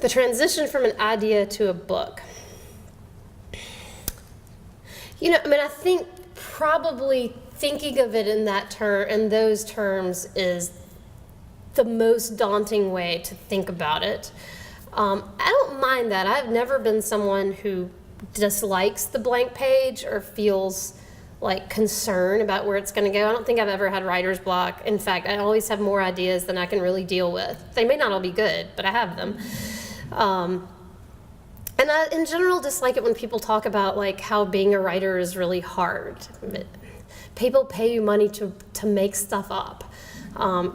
The transition from an idea to a book. I think probably thinking of it in those terms is the most daunting way to think about it. I don't mind that. I've never been someone who dislikes the blank page or feels like concern about where it's going to go. I don't think I've ever had writer's block. In fact, I always have more ideas than I can really deal with. They may not all be good, but I have them. And I, in general, dislike it when people talk about like how being a writer is really hard. People pay you money to make stuff up.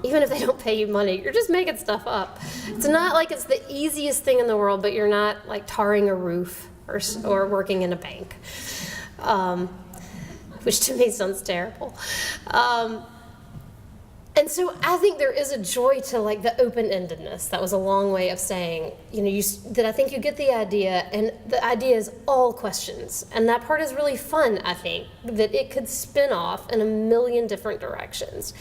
Even if they don't pay you money, you're just making stuff up. It's not like it's the easiest thing in the world, but you're not like tarring a roof or working in a bank, which to me sounds terrible. And so I think there is a joy to like the open-endedness. That was a long way of saying, that I think you get the idea, and the idea is all questions. And that part is really fun, I think, that it could spin off in a million different directions.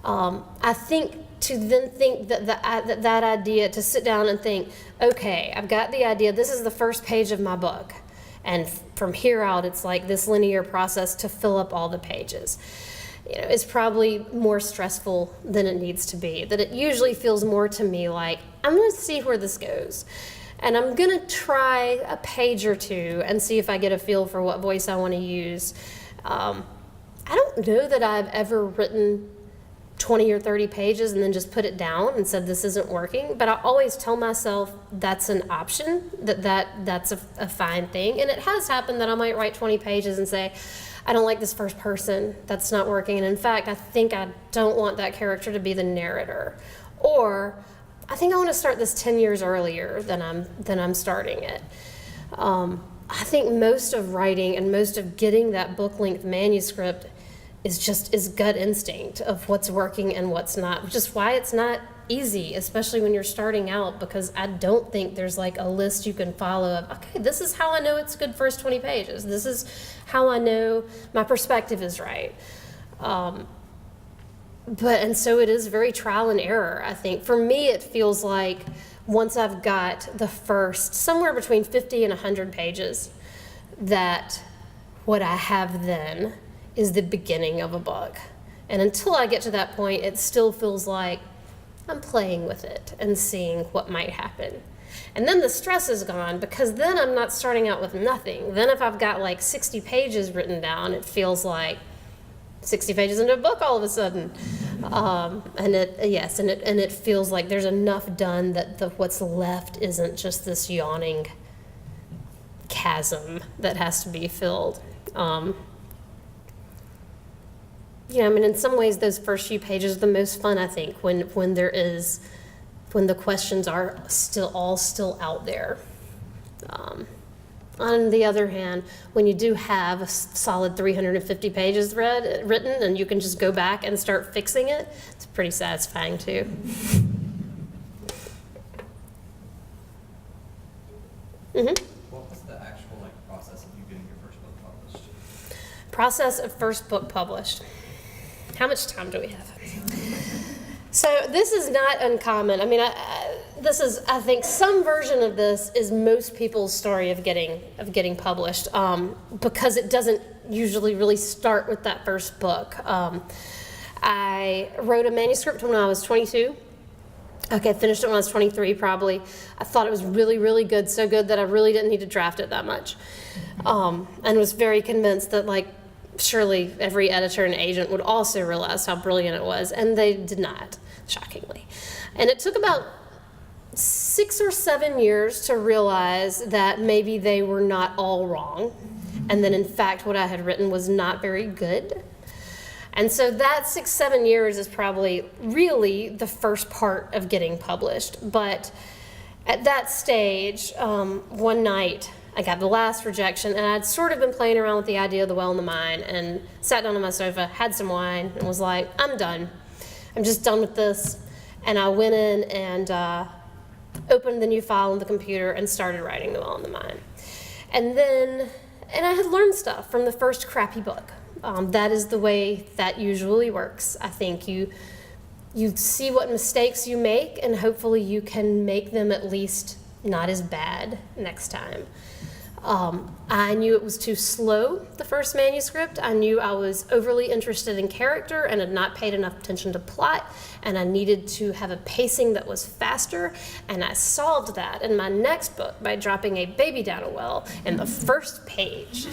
I think to then think that idea, to sit down and think, okay, I've got the idea, this is the first page of my book. And from here out, it's like this linear process to fill up all the pages. is probably more stressful than it needs to be. That it usually feels more to me like, I'm going to see where this goes. And I'm going to try a page or two and see if I get a feel for what voice I want to use. I don't know that I've ever written 20 or 30 pages and then just put it down and said this isn't working, but I always tell myself that's an option, that's a fine thing. And it has happened that I might write 20 pages and say, I don't like this first person, that's not working, and in fact I think I don't want that character to be the narrator, or I think I want to start this 10 years earlier than I'm starting it. I think most of writing and most of getting that book-length manuscript is gut instinct of what's working and what's not, which is why it's not easy, especially when you're starting out, because I don't think there's like a list you can follow of, okay, this is how I know it's good first 20 pages. This is how I know my perspective is right. And so it is very trial and error, I think. For me, it feels like once I've got the first, somewhere between 50 and 100 pages, that what I have then is the beginning of a book. And until I get to that point, it still feels like I'm playing with it and seeing what might happen. And then the stress is gone, because then I'm not starting out with nothing. Then if I've got like 60 pages written down, it feels like 60 pages into a book all of a sudden. And it feels like there's enough done that what's left isn't just this yawning chasm that has to be filled. In some ways, those first few pages are the most fun, I think, when the questions are still out there. On the other hand, when you do have a solid 350 pages written and you can just go back and start fixing it, it's pretty satisfying too. What was the actual process of you getting your first book published? Process of first book published. How much time do we have? So this is not uncommon. I think some version of this is most people's story of getting published, because it doesn't usually really start with that first book. I wrote a manuscript when I was 22. Okay, I finished it when I was 23 probably. I thought it was really, really good, so good that I really didn't need to draft it that much, and was very convinced that surely every editor and agent would also realize how brilliant it was, and they did not, shockingly. And it took about 6 or 7 years to realize that maybe they were not all wrong, and that in fact what I had written was not very good. And so that 6-7 years is probably really the first part of getting published. But at that stage, one night, I got the last rejection, and I'd sort of been playing around with the idea of the well and the mine, and sat down on my sofa, had some wine, and was like, I'm done. I'm just done with this. And I went in and opened the new file on the computer and started writing the well and the mine. And I had learned stuff from the first crappy book. That is the way that usually works. I think you see what mistakes you make, and hopefully you can make them at least not as bad next time. I knew it was too slow, the first manuscript. I knew I was overly interested in character and had not paid enough attention to plot, and I needed to have a pacing that was faster, and I solved that in my next book by dropping a baby down a well in the first page.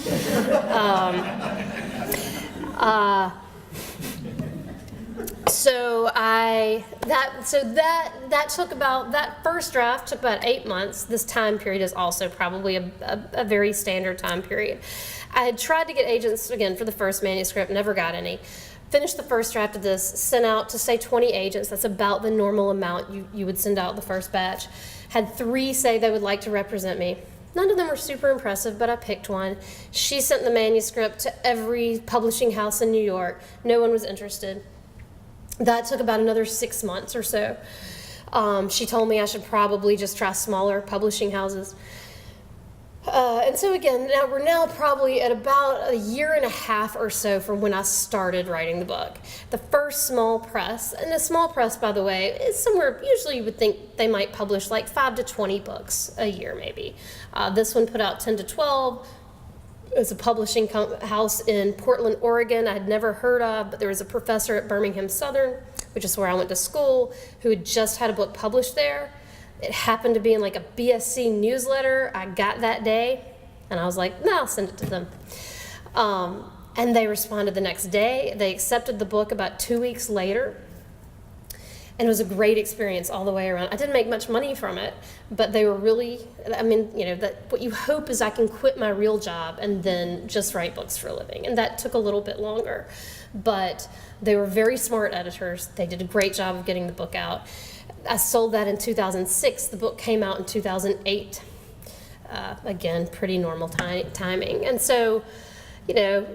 That first draft took about 8 months. This time period is also probably a very standard time period. I had tried to get agents, again, for the first manuscript, never got any. Finished the first draft of this, sent out to say 20 agents. That's about the normal amount you would send out the first batch. Had 3 say they would like to represent me. None of them were super impressive, but I picked one. She sent the manuscript to every publishing house in New York. No one was interested. That took about another 6 months or so. She told me I should probably just try smaller publishing houses. And so again, we're now probably at about a year and a half or so from when I started writing the book. The first small press, and a small press, by the way, is somewhere, usually you would think they might publish like 5 to 20 books a year maybe. This one put out 10 to 12. it was a publishing house in Portland, Oregon I had never heard of, but there was a professor at Birmingham Southern, which is where I went to school, who had just had a book published there. It happened to be in like a BSC newsletter I got that day, and I was like, no, I'll send it to them. And they responded the next day. They accepted the book about 2 weeks later. And it was a great experience all the way around. I didn't make much money from it, but they were really, I mean, you know, that what you hope is I can quit my real job and then just write books for a living. And that took a little bit longer. But they were very smart editors. They did a great job of getting the book out. I sold that in 2006. The book came out in 2008. Again, pretty normal timing. And so, you know,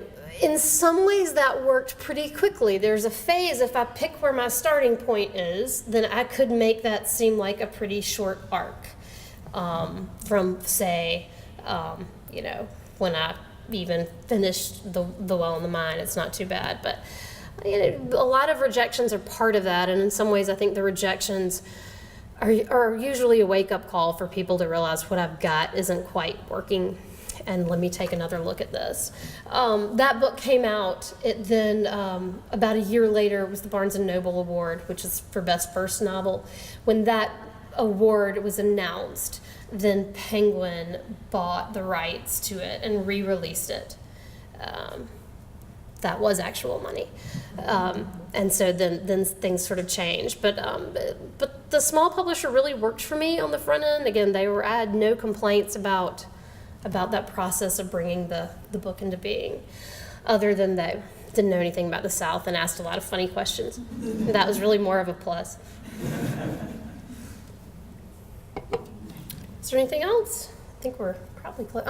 in some ways that worked pretty quickly. There's a phase, if I pick where my starting point is, then I could make that seem like a pretty short arc from, say, you know, when I even finished the Well and the Mine. It's not too bad. But you know, a lot of rejections are part of that, and in some ways I think the rejections are usually a wake-up call for people to realize what I've got isn't quite working, and let me take another look at this. That book came out, it then about a year later was the Barnes & Noble Award, which is for Best First Novel. When that award was announced, then Penguin bought the rights to it and re-released it. That was actual money. And so then things sort of changed. But the small publisher really worked for me on the front end. Again, I had no complaints about that process of bringing the book into being, other than they didn't know anything about the South and asked a lot of funny questions. That was really more of a plus. Is there anything else? I think we're probably close.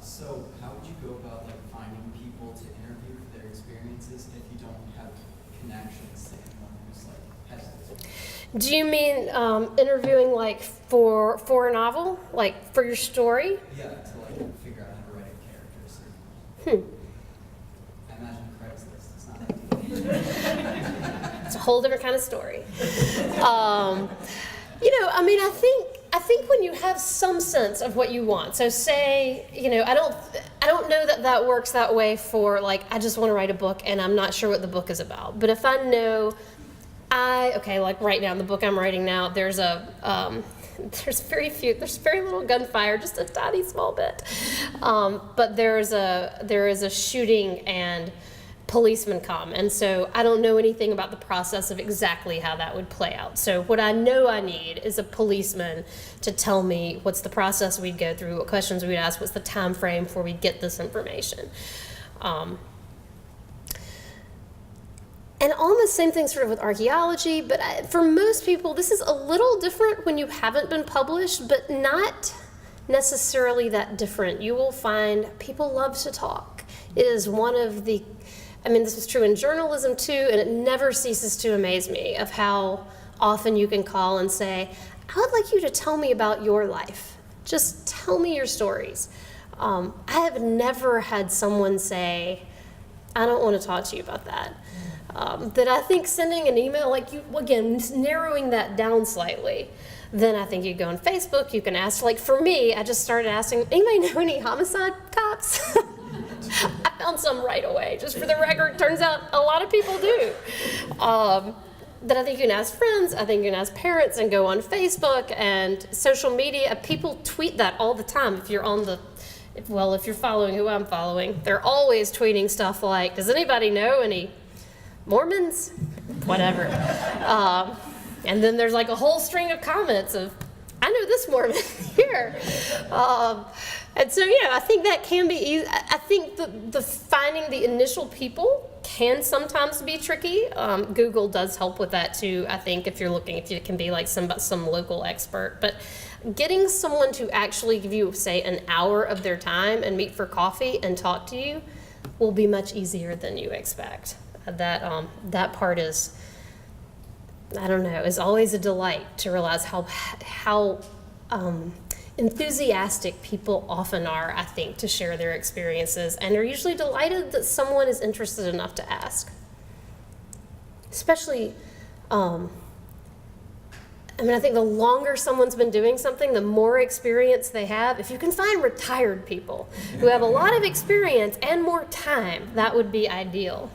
So how would you go about like finding people to interview for their experiences if you don't have connections to anyone who's like hesitant? Do you mean interviewing like for a novel, like for your story? Yeah, to like figure out how to write a character. I imagine Craigslist. It's not ideal. It's a whole different kind of story. You know, I mean, I think when you have some sense of what you want, so say, you know, I don't know that works that way for like, I just want to write a book and I'm not sure what the book is about. But if I know, like right now, in the book I'm writing now, there's very little gunfire, just a tiny small bit. But there is a shooting and policemen come, and so I don't know anything about the process of exactly how that would play out. So what I know I need is a policeman to tell me what's the process we'd go through, what questions we'd ask, what's the time frame before we get this information. And almost same thing sort of with archaeology, but for most people this is a little different when you haven't been published, but not necessarily that different. You will find people love to talk. It is one of the, I mean, this was true in journalism too, and it never ceases to amaze me of how often you can call and say, I would like you to tell me about your life. Just tell me your stories. I have never had someone say, I don't want to talk to you about that. That I think sending an email, like you, again, narrowing that down slightly, then I think you go on Facebook, you can ask, like for me, I just started asking, anybody know any homicide cops? I found some right away. Just for the record, turns out a lot of people do. That I think you can ask friends, I think you can ask parents, and go on Facebook and social media. People tweet that all the time. If you're on if you're following who I'm following, they're always tweeting stuff like, does anybody know any Mormons? Whatever. And then there's like a whole string of comments of, I know this Mormon here. And so, yeah, I think that can be easy. I think the finding the initial people can sometimes be tricky. Google does help with that too, I think, if you're looking, if you can be like some local expert. But getting someone to actually give you, say, an hour of their time and meet for coffee and talk to you will be much easier than you expect. That part is, I don't know, is always a delight to realize how enthusiastic people often are, I think, to share their experiences, and are usually delighted that someone is interested enough to ask. Especially, I I mean, I think the longer someone's been doing something, the more experience they have. If you can find retired people who have a lot of experience and more time, that would be ideal.